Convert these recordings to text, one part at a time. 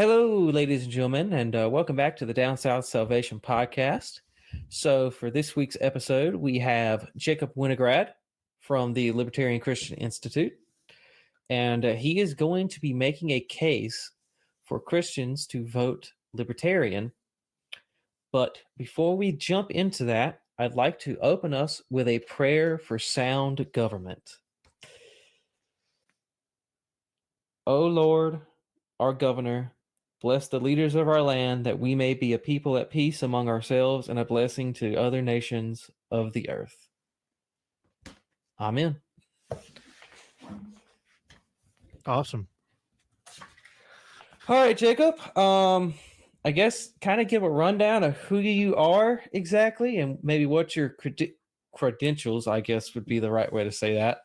Hello, ladies and gentlemen, and welcome back to the Down South Salvation Podcast. So, for this week's episode, we have Jacob Winograd from the Libertarian Christian Institute, and he is going to be making a case for Christians to vote Libertarian. But before we jump into that, I'd like to open us with a prayer for sound government. O Lord, our governor, bless the leaders of our land, that we may be a people at peace among ourselves and a blessing to other nations of the earth. Amen. Awesome. All right, Jacob. I guess kind of give a rundown of who you are exactly and maybe what your credentials, I guess would be the right way to say that,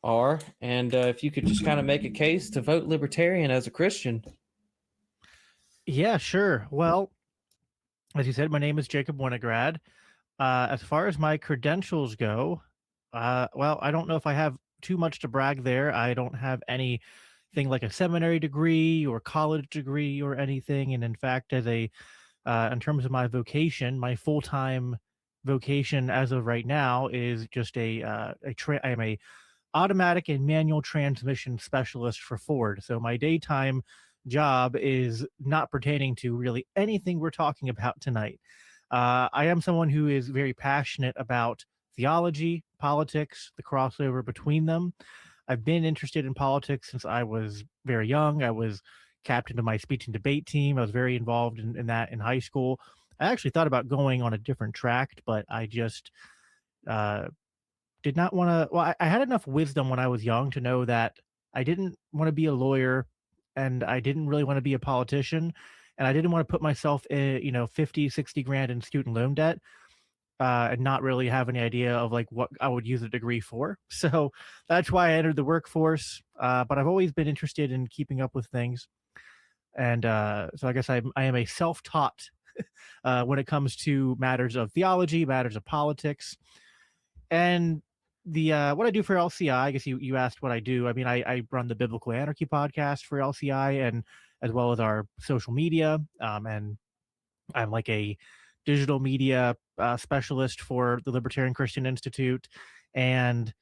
are. And if you could just kind of make a case to vote Libertarian as a Christian. Yeah, sure. Well, as you said, my name is Jacob Winograd. As far as my credentials go, well, I don't know if I have too much to brag there. I don't have anything like a seminary degree or college degree or anything. And in fact, as in terms of my vocation, my full-time vocation as of right now is just I am a automatic and manual transmission specialist for Ford. So my daytime job is not pertaining to really anything we're talking about tonight. I am someone who is very passionate about theology, politics, the crossover between them. I've been interested in politics since I was very young. I was captain of my speech and debate team. I was very involved in that in high school. I actually thought about going on a different track, but I just did not want to. Well, I had enough wisdom when I was young to know that I didn't want to be a lawyer and I didn't really want to be a politician. And I didn't want to put myself in, 50, 60 grand in student loan debt and not really have any idea of like what I would use a degree for. So that's why I entered the workforce. But I've always been interested in keeping up with things. And so I guess I am a self-taught when it comes to matters of theology, matters of politics. And the what I do for LCI, I guess you asked what I do. I mean, I run the Biblical Anarchy podcast for LCI, and as well as our social media. And I'm like a digital media specialist for the Libertarian Christian Institute. And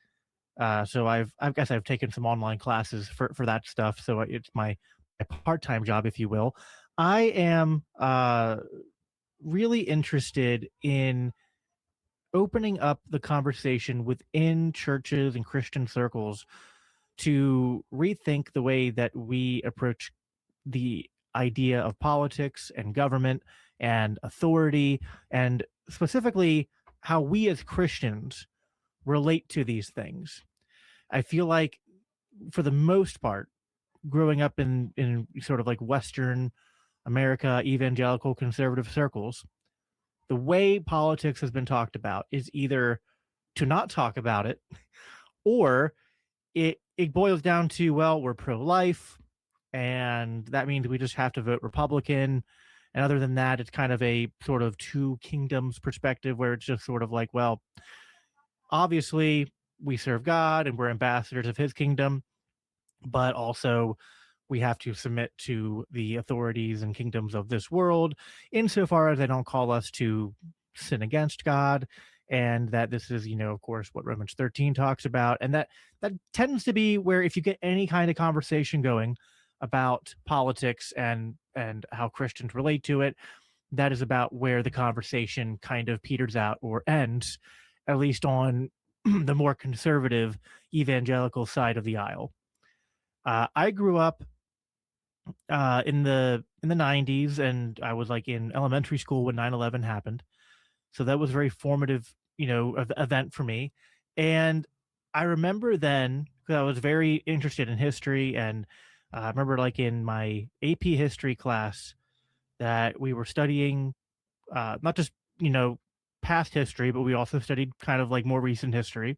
so I guess I've taken some online classes for that stuff. So it's my part-time job, if you will. I am really interested in opening up the conversation within churches and Christian circles to rethink the way that we approach the idea of politics and government and authority, and specifically how we as Christians relate to these things. I feel like, for the most part, growing up in sort of like Western America, evangelical conservative circles, the way politics has been talked about is either to not talk about it, or it boils down to, well, we're pro-life, and that means we just have to vote Republican. And other than that, it's kind of a sort of two kingdoms perspective where it's just sort of like, well, obviously we serve God and we're ambassadors of his kingdom, but also we have to submit to the authorities and kingdoms of this world insofar as they don't call us to sin against God. And that this is, of course, what Romans 13 talks about. And that tends to be where, if you get any kind of conversation going about politics and how Christians relate to it, that is about where the conversation kind of peters out or ends, at least on the more conservative evangelical side of the aisle. I grew up in the 90s, and I was like in elementary school when 9/11 happened. So that was a very formative, event for me. And I remember then, because I was very interested in history, and I remember like in my AP history class that we were studying not just, past history, but we also studied kind of like more recent history.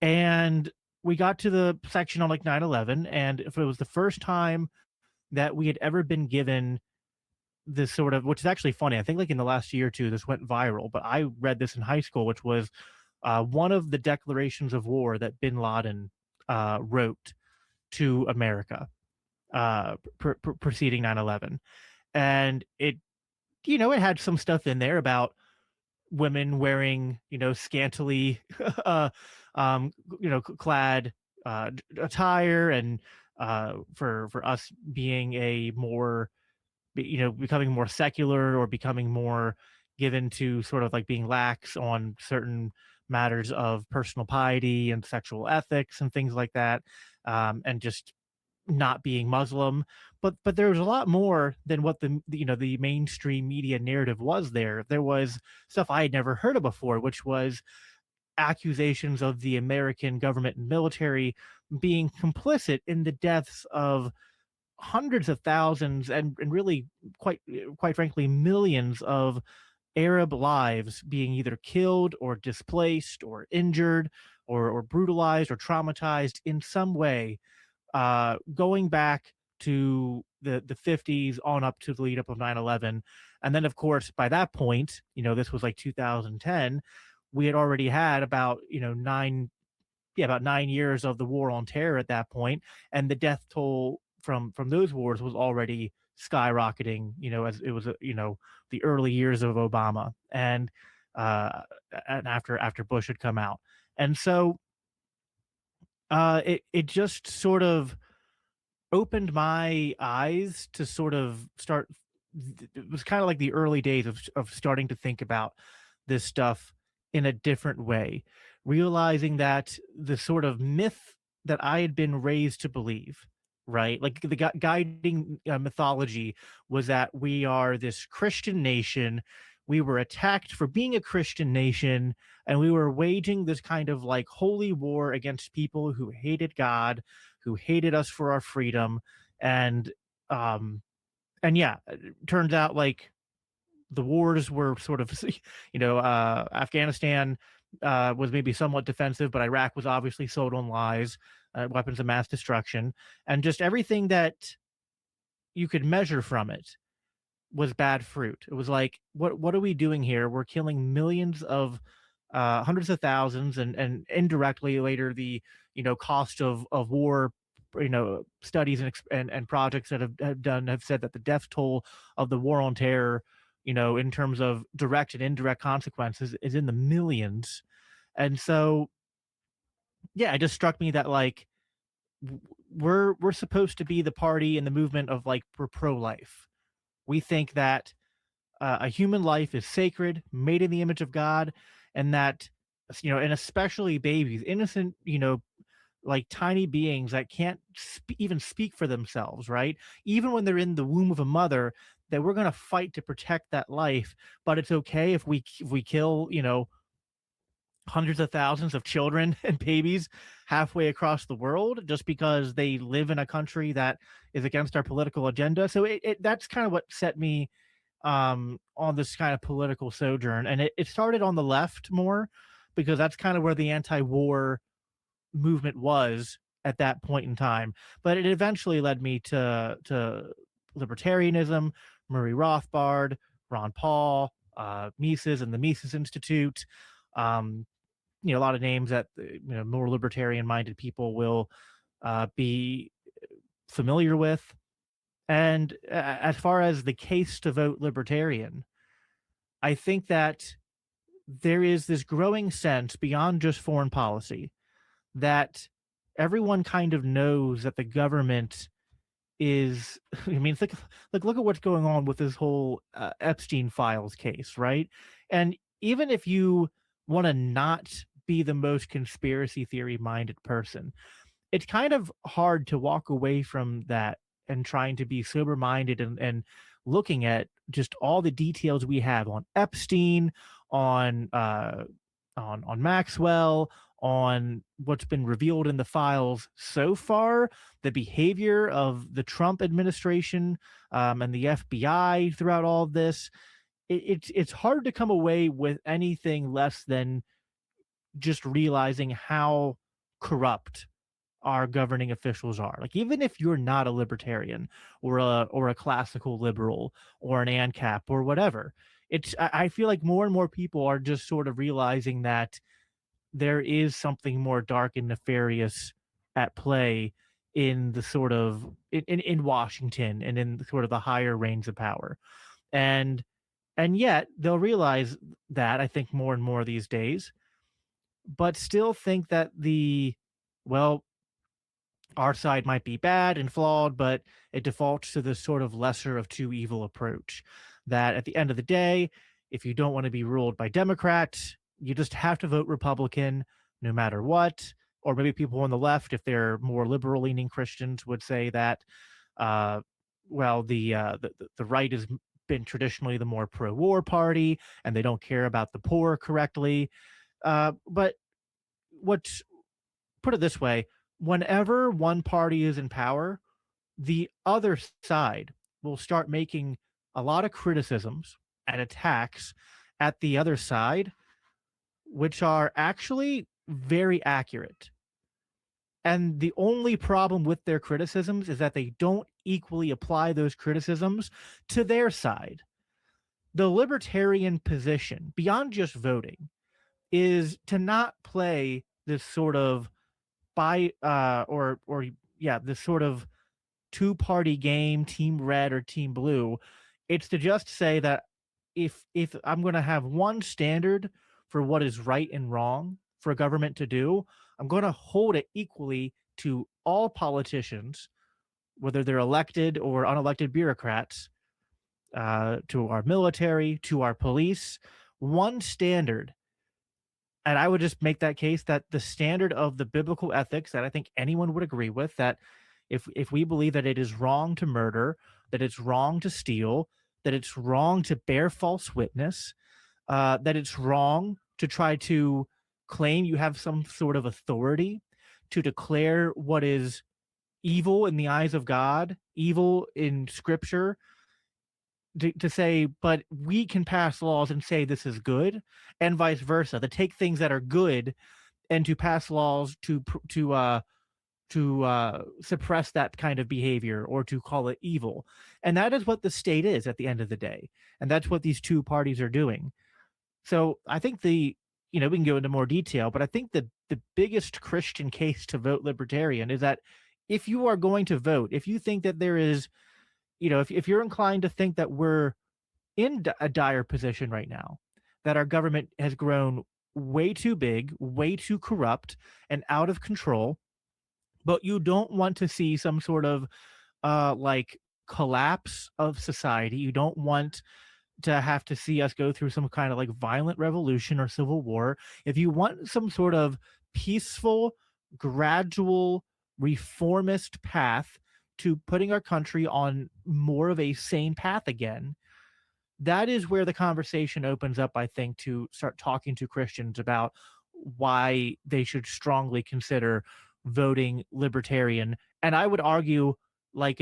And we got to the section on like 9/11, and if it was the first time that we had ever been given this sort of, which is actually funny, I think like in the last year or two, this went viral, but I read this in high school, which was one of the declarations of war that bin Laden wrote to America. preceding 9/11, and it had some stuff in there about women wearing scantily uh, clad attire, and for us being a more becoming more secular, or becoming more given to sort of like being lax on certain matters of personal piety and sexual ethics and things like that, and just not being Muslim. But there was a lot more than what the mainstream media narrative was. There was stuff I had never heard of before, which was accusations of the American government and military being complicit in the deaths of hundreds of thousands, and really quite frankly millions of Arab lives being either killed or displaced or injured, or brutalized or traumatized in some way, going back to the 50s on up to the lead up of 9/11. And then of course by that point, this was like 2010, we had already had about 9 years of the war on terror at that point, and the death toll from those wars was already skyrocketing, as it was the early years of Obama, uh and after Bush had come out. And so it just sort of opened my eyes to sort of start. It was kind of like the early days of starting to think about this stuff in a different way, realizing that the sort of myth that I had been raised to believe, right? Like the guiding mythology was that we are this Christian nation. We were attacked for being a Christian nation, and we were waging this kind of like holy war against people who hated God, who hated us for our freedom. And um and yeah, it turns out like the wars were sort of Afghanistan was maybe somewhat defensive, but Iraq was obviously sold on lies, weapons of mass destruction, and just everything that you could measure from it was bad fruit. It was like, what are we doing here? We're killing millions of hundreds of thousands, and indirectly later the cost of war. Studies and projects that have said that the death toll of the war on terror, in terms of direct and indirect consequences, is in the millions. And so, yeah, it just struck me that like we're supposed to be the party and the movement of like we're pro life. We think that a human life is sacred, made in the image of God, and that and especially babies, innocent, like tiny beings that can't even speak for themselves, right? Even when they're in the womb of a mother, that we're going to fight to protect that life. But it's okay if we kill, hundreds of thousands of children and babies halfway across the world just because they live in a country that is against our political agenda. So that's kind of what set me on this kind of political sojourn. And it started on the left more, because that's kind of where the anti-war movement was at that point in time. But it eventually led me to libertarianism, Murray Rothbard, Ron Paul, Mises and the Mises Institute. Um, a lot of names that more libertarian minded people will be familiar with. And as far as the case to vote libertarian, I think that there is this growing sense beyond just foreign policy that everyone kind of knows that the government is. I mean, think, like look at what's going on with this whole Epstein files case, right? And even if you want to not be the most conspiracy theory minded person, it's kind of hard to walk away from that and trying to be sober minded, and looking at just all the details we have on Epstein, on on Maxwell, on what's been revealed in the files so far, the behavior of the Trump administration, and the FBI throughout all of this. It's hard to come away with anything less than just realizing how corrupt our governing officials are. Like, even if you're not a libertarian or a classical liberal or an ANCAP or whatever, I feel like more and more people are just sort of realizing that there is something more dark and nefarious at play in the sort of in Washington and in sort of the higher reigns of power. And yet they'll realize that, I think, more and more these days, but still think that well, our side might be bad and flawed, but it defaults to this sort of lesser of two evil approach. That at the end of the day, if you don't want to be ruled by Democrats, you just have to vote Republican no matter what. Or maybe people on the left, if they're more liberal leaning Christians, would say that, uh, well, the right has been traditionally the more pro war party and they don't care about the poor correctly. But what's put it this way, whenever one party is in power, the other side will start making a lot of criticisms and attacks at the other side, which are actually very accurate. And the only problem with their criticisms is that they don't equally apply those criticisms to their side. The libertarian position, beyond just voting, is to not play this sort of this sort of two-party game, team red or team blue. It's to just say that if I'm going to have one standard for what is right and wrong for a government to do, I'm going to hold it equally to all politicians, whether they're elected or unelected bureaucrats, to our military, to our police, one standard. And I would just make that case that the standard of the biblical ethics that I think anyone would agree with, that if we believe that it is wrong to murder, that it's wrong to steal, that it's wrong to bear false witness, that it's wrong to try to claim you have some sort of authority to declare what is evil in the eyes of God, evil in scripture, to say, but we can pass laws and say this is good, and vice versa, to take things that are good and to pass laws to suppress that kind of behavior or to call it evil. And that is what the state is at the end of the day. And that's what these two parties are doing. So I think we can go into more detail, but I think the biggest Christian case to vote libertarian is that if you are going to vote, if you think that there is, if you're inclined to think that we're in a dire position right now, that our government has grown way too big, way too corrupt, and out of control, but you don't want to see some sort of like collapse of society. You don't want to have to see us go through some kind of like violent revolution or civil war. If you want some sort of peaceful, gradual, reformist path to putting our country on more of a sane path again, that is where the conversation opens up, I think, to start talking to Christians about why they should strongly consider voting libertarian. And I would argue, like,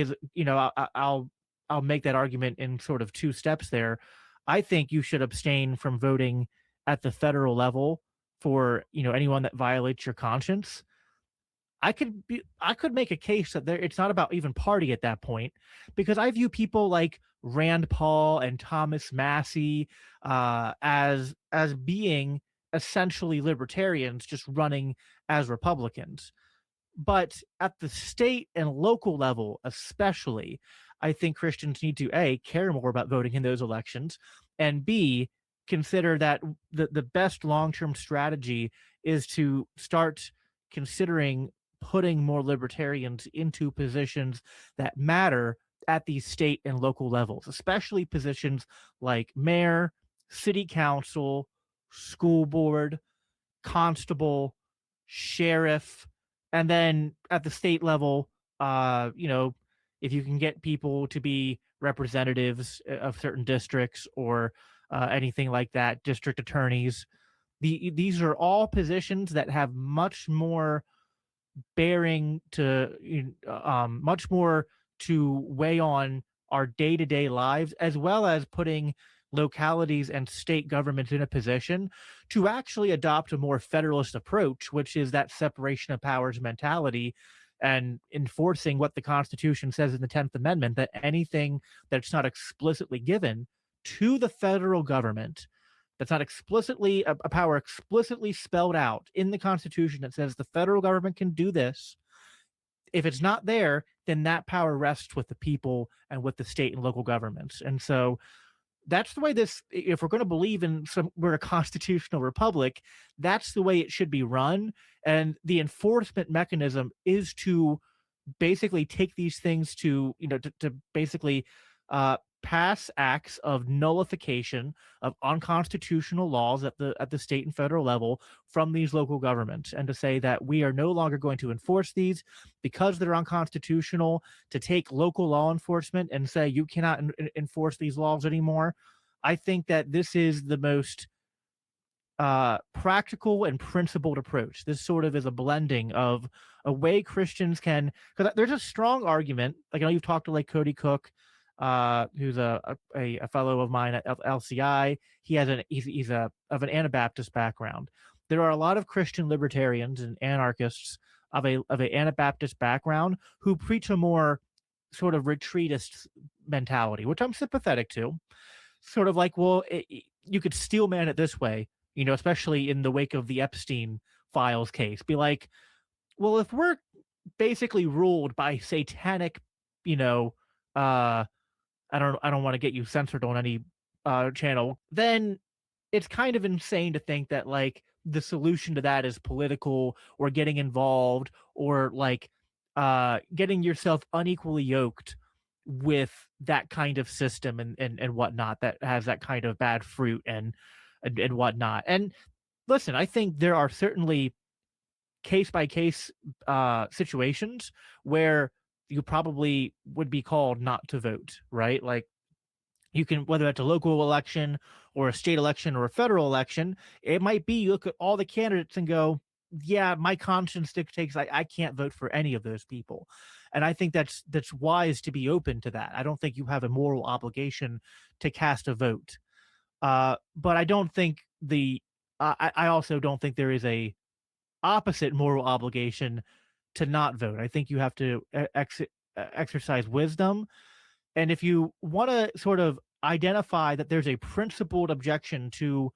I'll make that argument in sort of two steps there. I think you should abstain from voting at the federal level for, anyone that violates your conscience. I could make a case that it's not about even party at that point, because I view people like Rand Paul and Thomas Massey as being essentially libertarians just running as Republicans. But at the state and local level, especially, I think Christians need to A, care more about voting in those elections, and B, consider that the best long-term strategy is to start considering putting more libertarians into positions that matter at these state and local levels, especially positions like mayor, city council, school board, constable, sheriff, and then at the state level, if you can get people to be representatives of certain districts or anything like that, district attorneys. These are all positions that have much more bearing to much more to weigh on our day-to-day lives, as well as putting localities and state governments in a position to actually adopt a more federalist approach, which is that separation of powers mentality and enforcing what the Constitution says in the 10th Amendment, that anything that's not explicitly given to the federal government, that's not explicitly a power explicitly spelled out in the Constitution that says the federal government can do this, if it's not there, then that power rests with the people and with the state and local governments. And so that's the way this, if we're going to believe in some, we're a constitutional republic, that's the way it should be run. And the enforcement mechanism is to basically take these things to, to basically pass acts of nullification of unconstitutional laws at the state and federal level from these local governments, and to say that we are no longer going to enforce these because they're unconstitutional, to take local law enforcement and say you cannot enforce these laws anymore. I think that this is the most practical and principled approach. This sort of is a blending of a way Christians can, because there's a strong argument. Like, I know you've talked to like Cody Cook, who's a fellow of mine at LCI. He's of an Anabaptist background. There are a lot of Christian libertarians and anarchists of a Anabaptist background who preach a more sort of retreatist mentality, which I'm sympathetic to. Sort of like, well, you could steel man it this way, especially in the wake of the Epstein files case. Be like, well, if we're basically ruled by satanic, I don't want to get you censored on any channel, then it's kind of insane to think that like the solution to that is political, or getting involved, or like getting yourself unequally yoked with that kind of system and whatnot, that has that kind of bad fruit and whatnot. And listen, I think there are certainly case by case situations where you probably would be called not to vote, right? Like, you can, whether that's a local election or a state election or a federal election, it might be you look at all the candidates and go, yeah, my conscience dictates I can't vote for any of those people. And I think that's wise to be open to that. I don't think you have a moral obligation to cast a vote. But I don't think I also don't think there is a opposite moral obligation to not vote. I think you have to exercise wisdom. And if you want to sort of identify that there's a principled objection to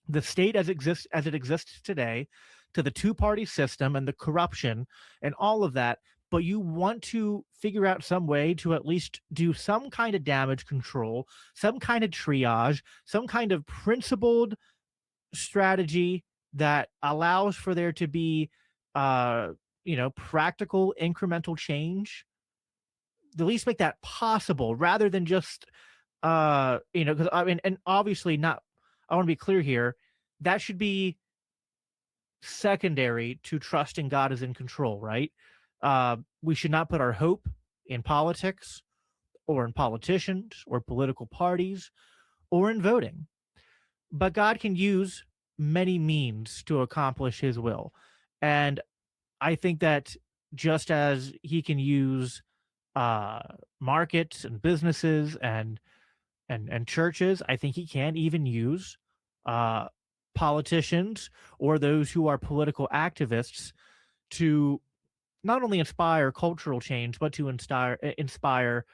the state as it exists today, to the two-party system and the corruption and all of that, but you want to figure out some way to at least do some kind of damage control, some kind of triage, some kind of principled strategy that allows for there to be practical incremental change, at least make that possible, rather than just because I mean, and obviously not, I want to be clear here, that should be secondary to trusting God is in control, right? We should not put our hope in politics or in politicians or political parties or in voting. But God can use many means to accomplish his will. And I think that just as he can use markets and businesses and churches, I think he can even use politicians or those who are political activists to not only inspire cultural change, but to inspire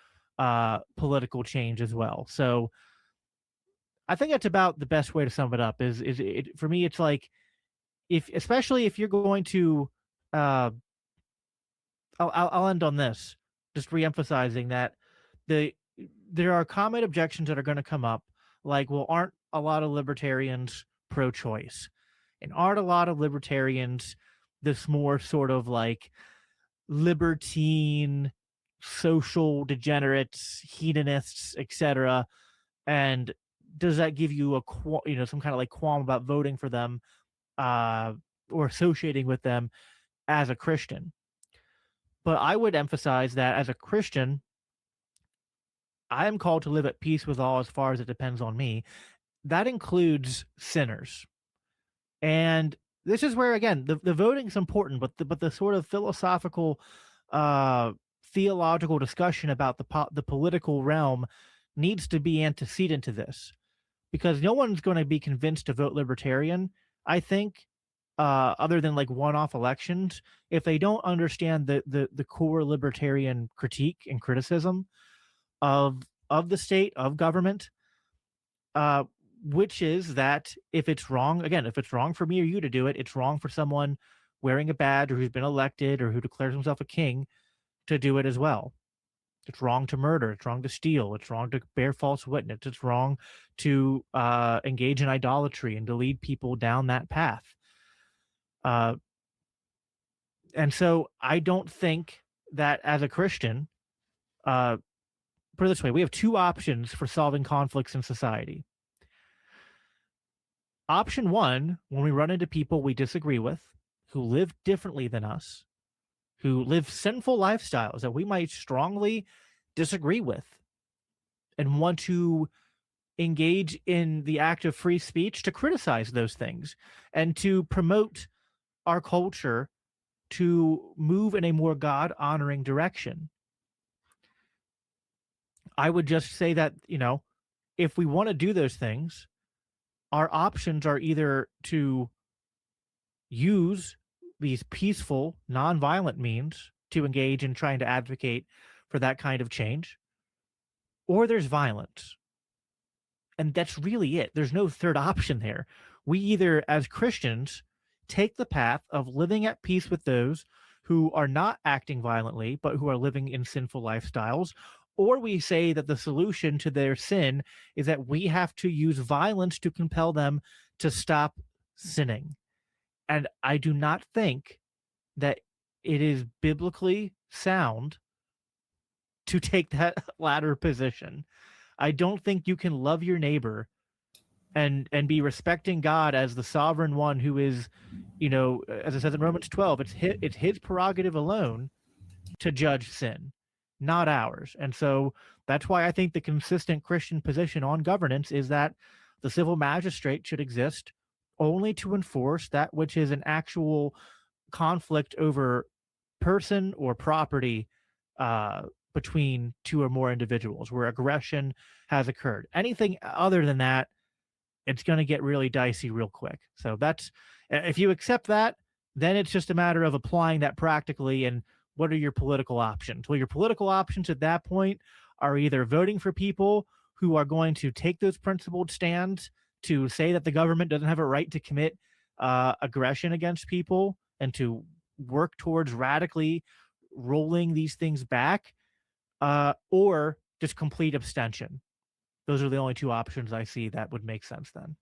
political change as well. So I think that's about the best way to sum it up. Is it for me? It's like, especially if you're going to, I'll end on this, just reemphasizing that there are common objections that are going to come up, like, well, aren't a lot of libertarians pro-choice, and aren't a lot of libertarians this more sort of like libertine, social degenerates, hedonists, etc. And does that give you some kind of like qualm about voting for them or associating with them as a Christian? But I would emphasize that as a Christian, I am called to live at peace with all as far as it depends on me. That includes sinners. And this is where, again, the voting is important, but the sort of philosophical, theological discussion about the political realm needs to be antecedent to this, because no one's going to be convinced to vote libertarian, I think, other than like one-off elections, if they don't understand the core libertarian critique and criticism of the state, of government, which is that if it's wrong for me or you to do it, it's wrong for someone wearing a badge or who's been elected or who declares himself a king to do it as well. It's wrong to murder. It's wrong to steal. It's wrong to bear false witness. It's wrong to engage in idolatry and to lead people down that path. And so I don't think that as a Christian, put it this way, we have two options for solving conflicts in society. Option one, when we run into people we disagree with, who live differently than us, who live sinful lifestyles that we might strongly disagree with, and want to engage in the act of free speech to criticize those things and to promote our culture to move in a more God honoring direction. I would just say that, if we want to do those things, our options are either to use these peaceful, nonviolent means to engage in trying to advocate for that kind of change, or there's violence. And that's really it. There's no third option there. We either, as Christians, take the path of living at peace with those who are not acting violently, but who are living in sinful lifestyles, or we say that the solution to their sin is that we have to use violence to compel them to stop sinning. And I do not think that it is biblically sound to take that latter position. I don't think you can love your neighbor and be respecting God as the sovereign one who is, as it says in Romans 12, it's his prerogative alone to judge sin, not ours. And so that's why I think the consistent Christian position on governance is that the civil magistrate should exist only to enforce that which is an actual conflict over person or property between two or more individuals where aggression has occurred. Anything other than that, it's going to get really dicey real quick. So that's, if you accept that, then it's just a matter of applying that practically. And what are your political options? Well, your political options at that point are either voting for people who are going to take those principled stands to say that the government doesn't have a right to commit aggression against people and to work towards radically rolling these things back, or just complete abstention. Those are the only two options I see that would make sense then.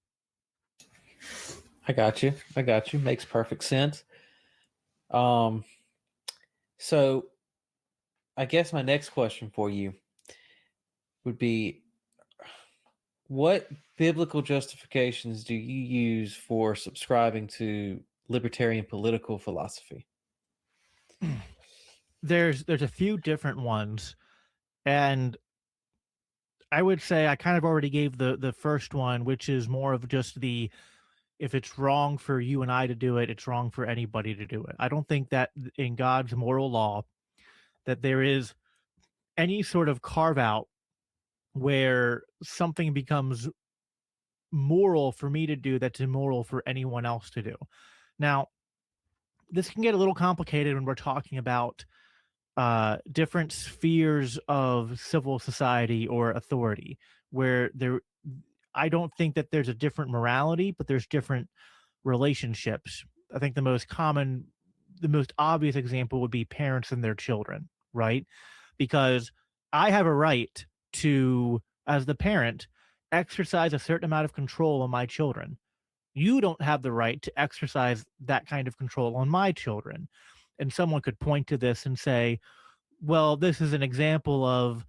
I got you. Makes perfect sense. So I guess my next question for you would be, what biblical justifications do you use for subscribing to libertarian political philosophy? There's a few different ones, and I would say I kind of already gave the first one, which is more of just the, if it's wrong for you and I to do it, it's wrong for anybody to do it. I don't think that in God's moral law that there is any sort of carve out where something becomes moral for me to do that's immoral for anyone else to do. Now, this can get a little complicated when we're talking about different spheres of civil society or authority, where I don't think that there's a different morality, but there's different relationships. I think the most obvious example would be parents and their children, right? Because I have a right to, as the parent, exercise a certain amount of control on my children. You don't have the right to exercise that kind of control on my children. And someone could point to this and say, well, this is an example of,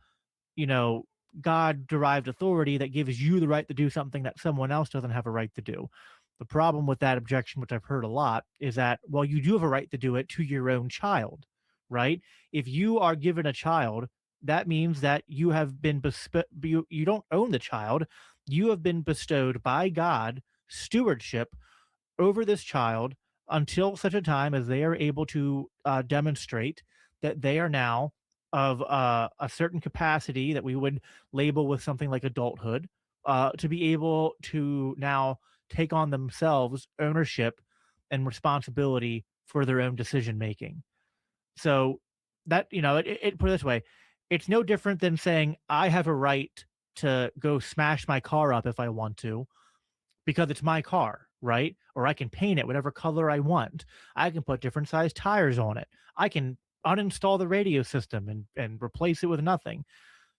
God-derived authority that gives you the right to do something that someone else doesn't have a right to do. The problem with that objection, which I've heard a lot, is that, well, you do have a right to do it to your own child, right? If you are given a child, that means that you have been you don't own the child. You have been bestowed by God stewardship over this child until such a time as they are able to demonstrate that they are now of a certain capacity that we would label with something like adulthood, to be able to now take on themselves ownership and responsibility for their own decision making. So that, it put it this way, it's no different than saying I have a right to go smash my car up if I want to, because it's my car. right? Or I can paint it whatever color I want. I can put different size tires on it. I can uninstall the radio system and replace it with nothing,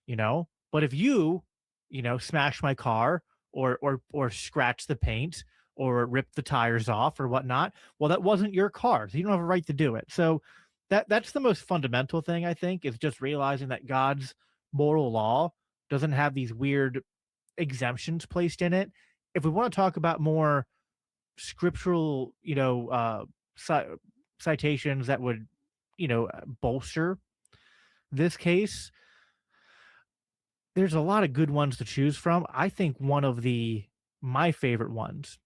you know? But if you, smash my car or scratch the paint or rip the tires off or whatnot, well, that wasn't your car. So you don't have a right to do it. So that's the most fundamental thing, I think, is just realizing that God's moral law doesn't have these weird exemptions placed in it. If we want to talk about more scriptural, citations that would, bolster this case, there's a lot of good ones to choose from. I think one of my favorite ones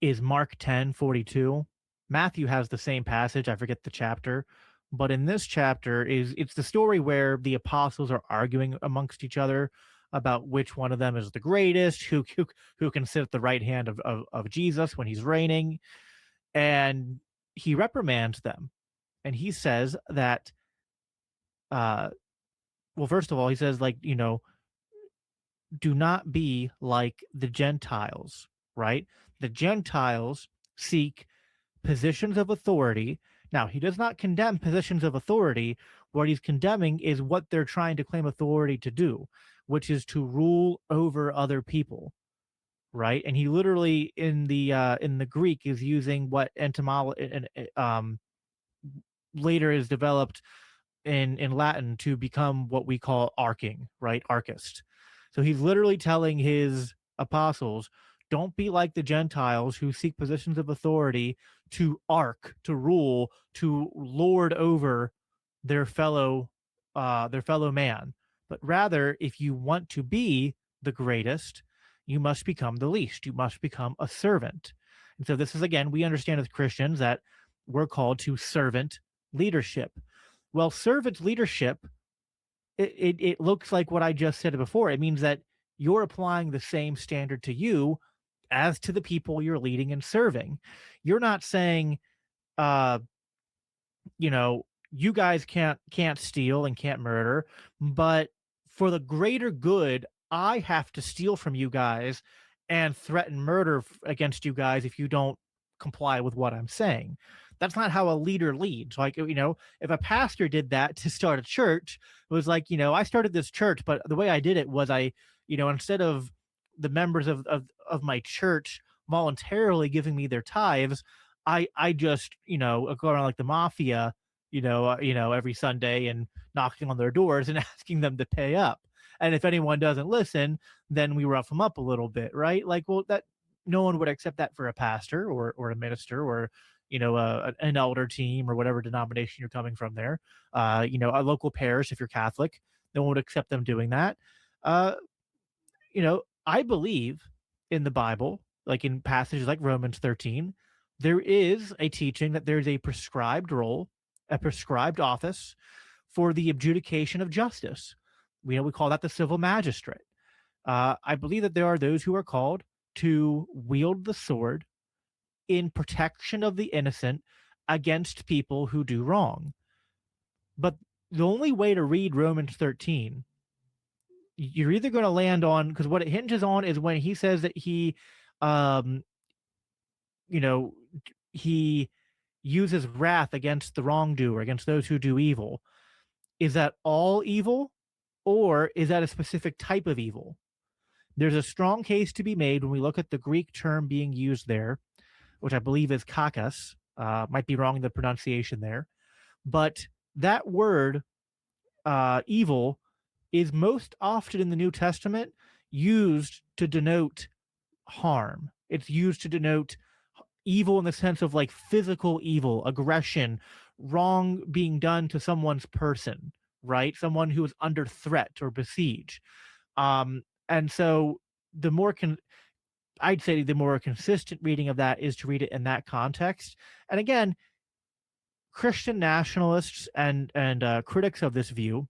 is Mark 10:42. Matthew has the same passage, I forget the chapter, but in this chapter it's the story where the apostles are arguing amongst each other about which one of them is the greatest, who can sit at the right hand of Jesus when he's reigning, and he reprimands them, and he says that, well, first of all, he says, like, do not be like the Gentiles, right? The Gentiles seek positions of authority. Now, he does not condemn positions of authority. What he's condemning is what they're trying to claim authority to do, which is to rule over other people, right? And he literally in the Greek is using what etymology later is developed in Latin to become what we call arcing, right? Archist. So he's literally telling his apostles, don't be like the Gentiles who seek positions of authority to to rule, to lord over their fellow man. But rather, if you want to be the greatest, you must become the least. You must become a servant. And so this is, again, we understand as Christians that we're called to servant leadership. Well, servant leadership, it looks like what I just said before. It means that you're applying the same standard to you as to the people you're leading and serving. You're not saying, uh, you guys can't steal and can't murder, but for the greater good, I have to steal from you guys and threaten murder against you guys if you don't comply with what I'm saying. That's not how a leader leads. Like, if a pastor did that to start a church, it was like, I started this church, but the way I did it was instead of the members of my church voluntarily giving me their tithes, I just, go around like the mafia, every Sunday and knocking on their doors and asking them to pay up. And if anyone doesn't listen, then we rough them up a little bit, right? Like, well, that no one would accept that for a pastor or a minister or an elder team or whatever denomination you're coming from there. A local parish, if you're Catholic, no one would accept them doing that. Uh, I believe in the Bible, like in passages like Romans 13, there is a teaching that there's a prescribed role, a prescribed office for the adjudication of justice. We call that the civil magistrate. I believe that there are those who are called to wield the sword in protection of the innocent against people who do wrong. But the only way to read Romans 13, you're either going to land on, because what it hinges on is when he says that um, he uses wrath against the wrongdoer, against those who do evil. Is that all evil, or is that a specific type of evil? There's a strong case to be made when we look at the Greek term being used there, which I believe is kakos. Might be wrong in the pronunciation there. But that word, evil, is most often in the New Testament used to denote harm. It's used to denote evil in the sense of like physical evil, aggression, wrong being done to someone's person, right? Someone who is under threat or besiege. And so I'd say the more consistent reading of that is to read it in that context. And again, Christian nationalists and critics of this view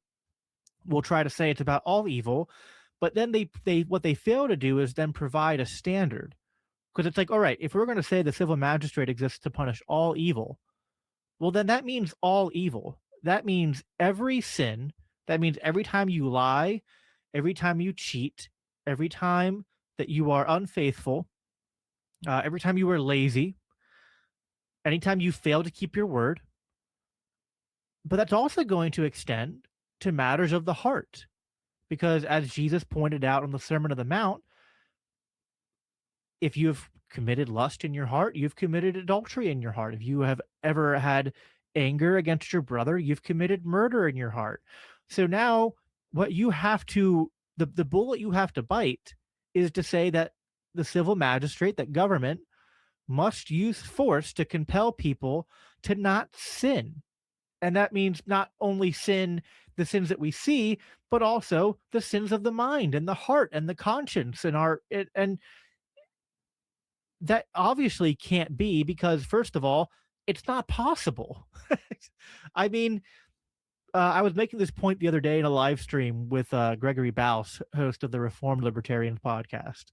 will try to say it's about all evil, but then they what they fail to do is then provide a standard. Because it's like, all right, if we're going to say the civil magistrate exists to punish all evil, well, then that means all evil. That means every sin. That means every time you lie, every time you cheat, every time that you are unfaithful, every time you were lazy, anytime you fail to keep your word. But that's also going to extend to matters of the heart, because as Jesus pointed out on the Sermon on the Mount, if you have committed lust in your heart, you've committed adultery in your heart. If you have ever had anger against your brother, you've committed murder in your heart. So now, what you have to, the bullet you have to bite is to say that the civil magistrate, that government, must use force to compel people to not sin. And that means not only sin, the sins that we see, but also the sins of the mind and the heart and the conscience and and that obviously can't be, because first of all, it's not possible. I mean, I was making this point the other day in a live stream with Gregory Baus, host of the Reformed Libertarian podcast,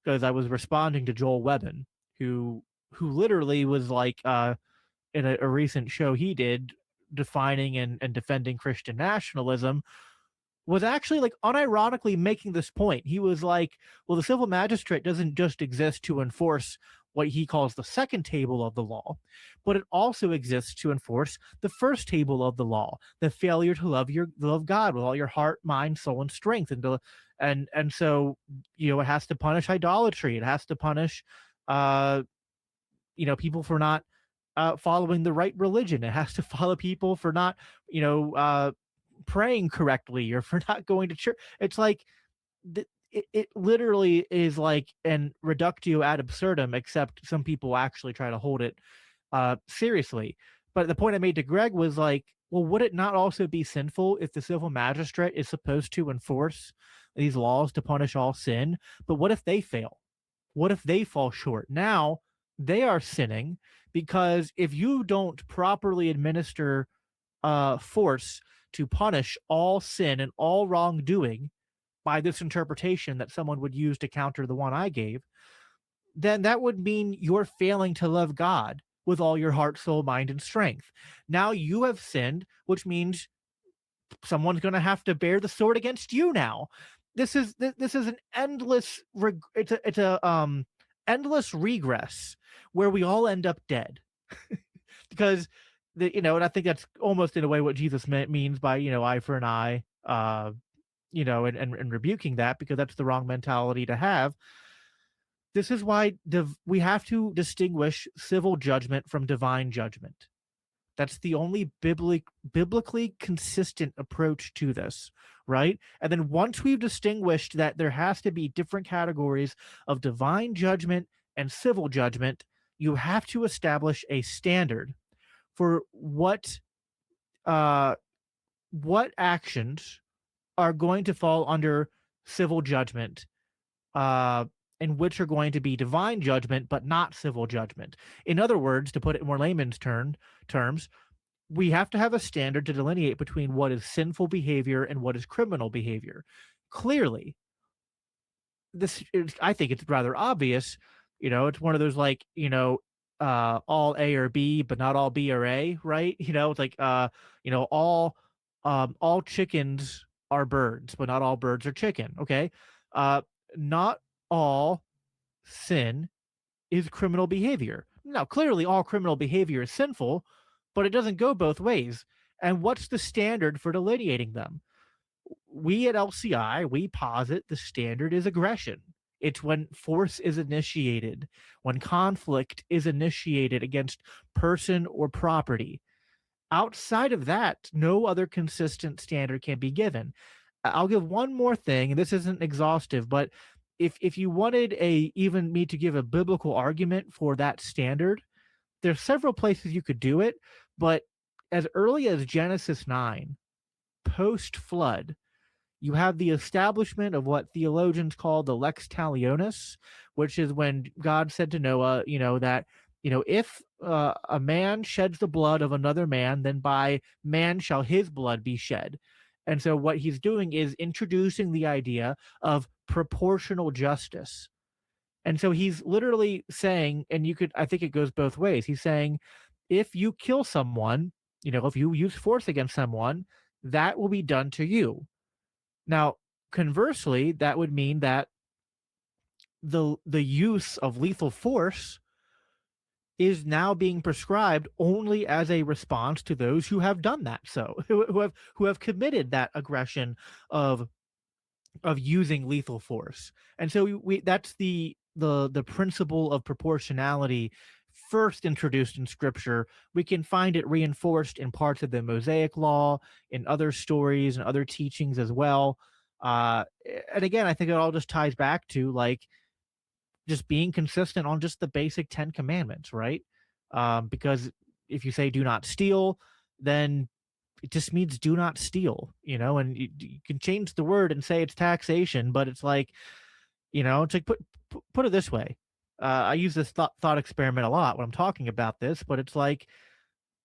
because I was responding to Joel Webben, who literally was like, in a recent show he did, defining and defending Christian nationalism, was actually like unironically making this point. He was like, well, the civil magistrate doesn't just exist to enforce what he calls the second table of the law, but it also exists to enforce the first table of the law, the failure to love God with all your heart, mind, soul, and strength. And so, it has to punish idolatry. It has to punish people for not following the right religion. It has to follow people for not, praying correctly or for not going to church. It's like it literally is like an reductio ad absurdum, except some people actually try to hold it seriously. But the point I made to Greg was like, well, would it not also be sinful if the civil magistrate is supposed to enforce these laws to punish all sin? But what if they fail? What if they fall short? Now they are sinning, because if you don't properly administer force to punish all sin and all wrongdoing by this interpretation that someone would use to counter the one I gave, then that would mean you're failing to love God with all your heart, soul, mind, and strength. Now you have sinned, which means someone's going to have to bear the sword against you now. This is an endless it's a endless regress where we all end up dead. Because and I think that's almost in a way what Jesus means by eye for an eye, and rebuking that, because that's the wrong mentality to have. This is why we have to distinguish civil judgment from divine judgment. That's the only biblically consistent approach to this, right? And then once we've distinguished that there has to be different categories of divine judgment and civil judgment, you have to establish a standard for what actions are going to fall under civil judgment, and which are going to be divine judgment but not civil judgment. In other words, to put it in more layman's terms, we have to have a standard to delineate between what is sinful behavior and what is criminal behavior. Clearly, I think it's rather obvious. It's one of those, like, all A or B, but not all B or A, right? It's like, all chickens are birds, but not all birds are chicken. Okay. Not all sin is criminal behavior. Now, clearly, all criminal behavior is sinful, but it doesn't go both ways. And what's the standard for delineating them? We at LCI, we posit the standard is aggression. It's when force is initiated, when conflict is initiated against person or property. Outside of that, no other consistent standard can be given. I'll give one more thing, and this isn't exhaustive, but if you wanted even me to give a biblical argument for that standard, there's several places you could do it, but as early as Genesis 9, post flood, you have the establishment of what theologians call the lex talionis, which is when God said to Noah, that, if a man sheds the blood of another man, then by man shall his blood be shed. And so what he's doing is introducing the idea of proportional justice. And so he's literally saying, and I think it goes both ways. He's saying, if you kill someone, if you use force against someone, that will be done to you. Now, conversely, that would mean that the use of lethal force is now being prescribed only as a response to those who have done that, so who have committed that aggression of using lethal force. And so we that's the principle of proportionality first introduced in scripture. We can find it reinforced in parts of the Mosaic law, in other stories and other teachings as well. And again, I think it all just ties back to like just being consistent on just the basic 10 commandments, right? Because if you say do not steal, then it just means do not steal, and you can change the word and say it's taxation, but it's like, it's like put it this way. I use this thought experiment a lot when I'm talking about this, but it's like,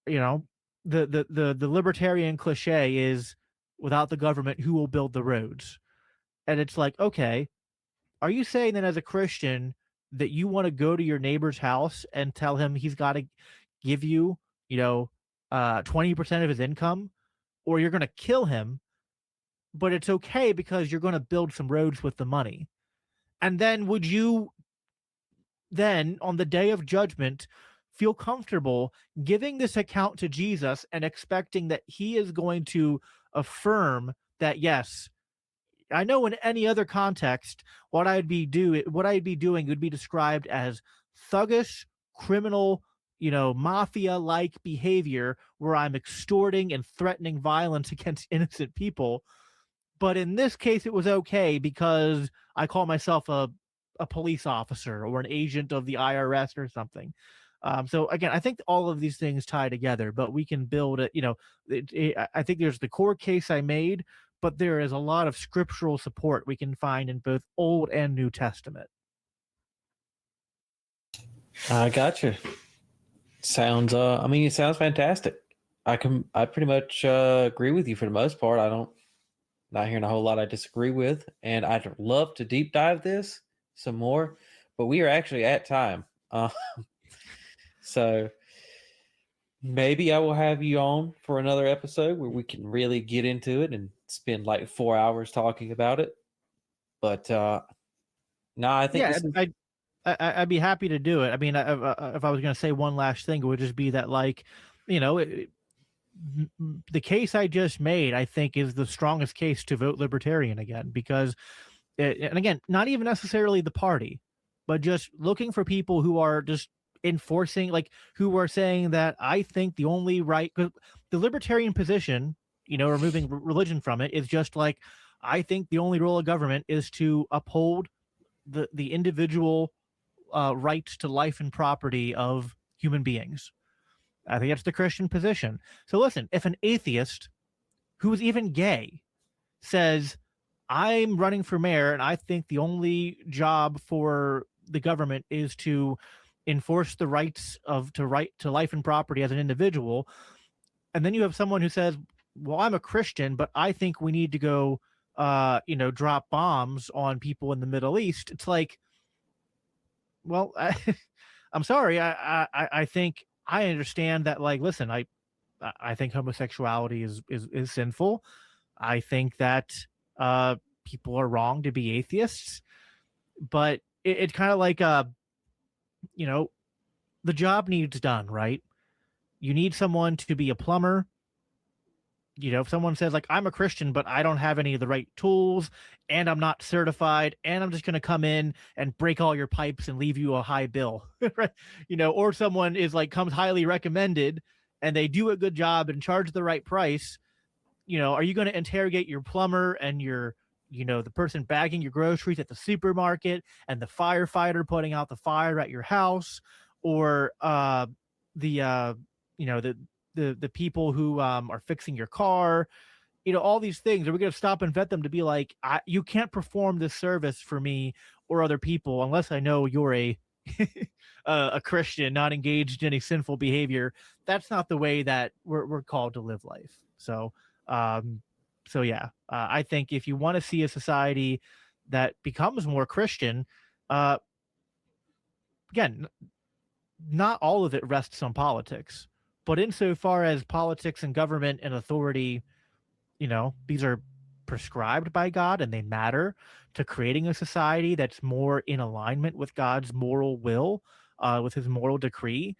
you know, the libertarian cliche is without the government, who will build the roads? And it's like, okay, are you saying that as a Christian that you want to go to your neighbor's house and tell him he's got to give you, 20% of his income, or you're going to kill him, but it's okay because you're going to build some roads with the money? And then would you then on the day of judgment feel comfortable giving this account to Jesus and expecting that he is going to affirm that, yes, I know in any other context what I'd be doing would be described as thuggish, criminal, mafia like behavior where I'm extorting and threatening violence against innocent people. But in this case, it was okay because I call myself a police officer or an agent of the IRS or something. So again, I think all of these things tie together, but we can build it. I think there's the core case I made, but there is a lot of scriptural support we can find in both Old and New Testament. I gotcha. Sounds it sounds fantastic. I pretty much agree with you for the most part. Not hearing a whole lot I disagree with, and I'd love to deep dive this some more, but we are actually at time. So maybe I will have you on for another episode where we can really get into it and spend like 4 hours talking about it. But no, I think I'd be happy to do it. I mean, if I was going to say one last thing, it would just be that, like, the case I just made, I think, is the strongest case to vote Libertarian again, because, and again, not even necessarily the party, but just looking for people who are just enforcing, like, who are saying that I think the only right, because the Libertarian position, removing religion from it, is just like, I think the only role of government is to uphold the individual rights to life and property of human beings. I think that's the Christian position. So listen, if an atheist who's even gay says, I'm running for mayor and I think the only job for the government is to enforce the rights to life and property as an individual, and then you have someone who says, well, I'm a Christian, but I think we need to go drop bombs on people in the Middle East. It's like, well, I'm sorry. I think I understand that. Like, listen, I think homosexuality is sinful. I think that people are wrong to be atheists, but it's kind of like the job needs done, right? You need someone to be a plumber. If someone says, like, I'm a Christian, but I don't have any of the right tools and I'm not certified and I'm just going to come in and break all your pipes and leave you a high bill, right? Or someone is like, comes highly recommended and they do a good job and charge the right price. Are you going to interrogate your plumber and the person bagging your groceries at the supermarket and the firefighter putting out the fire at your house, or the people who are fixing your car, all these things? Are we going to stop and vet them to be like, you can't perform this service for me or other people unless I know you're a a Christian, not engaged in any sinful behavior? That's not the way that we're called to live life. So yeah, I think if you want to see a society that becomes more Christian, again, not all of it rests on politics, but insofar as politics and government and authority, these are prescribed by God and they matter to creating a society that's more in alignment with God's moral will, with his moral decree,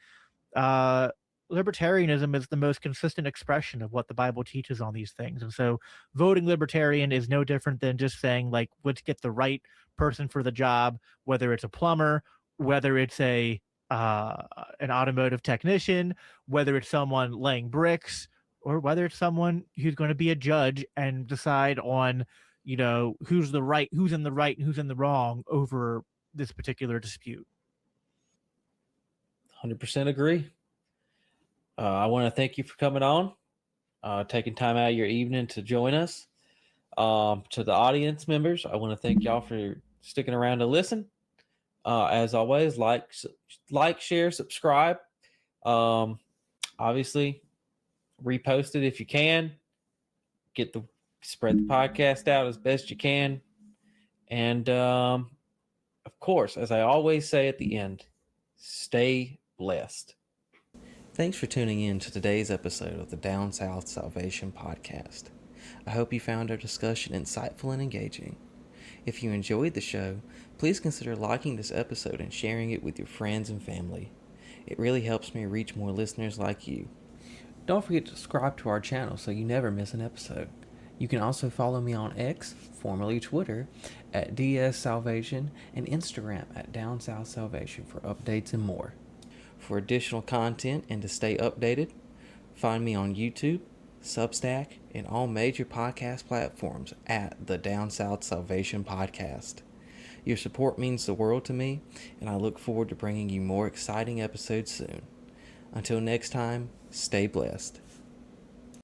uh, libertarianism is the most consistent expression of what the Bible teaches on these things. And so voting libertarian is no different than just saying, like, let's get the right person for the job, whether it's a plumber, whether it's an automotive technician, whether it's someone laying bricks, or whether it's someone who's going to be a judge and decide on, who's in the right and who's in the wrong over this particular dispute. 100% agree. I want to thank you for coming on, taking time out of your evening to join us. To the audience members, I want to thank y'all for sticking around to listen. As always, like, share, subscribe. Obviously, repost it if you can. Spread the podcast out as best you can. And of course, as I always say at the end, stay blessed. Thanks for tuning in to today's episode of the Down South Salvation Podcast. I hope you found our discussion insightful and engaging. If you enjoyed the show, please consider liking this episode and sharing it with your friends and family. It really helps me reach more listeners like you. Don't forget to subscribe to our channel so you never miss an episode. You can also follow me on X, formerly Twitter, at DS Salvation and Instagram at Down South Salvation for updates and more. For additional content and to stay updated, find me on YouTube, Substack, and all major podcast platforms at the Down South Salvation Podcast. Your support means the world to me, and I look forward to bringing you more exciting episodes soon. Until next time, stay blessed.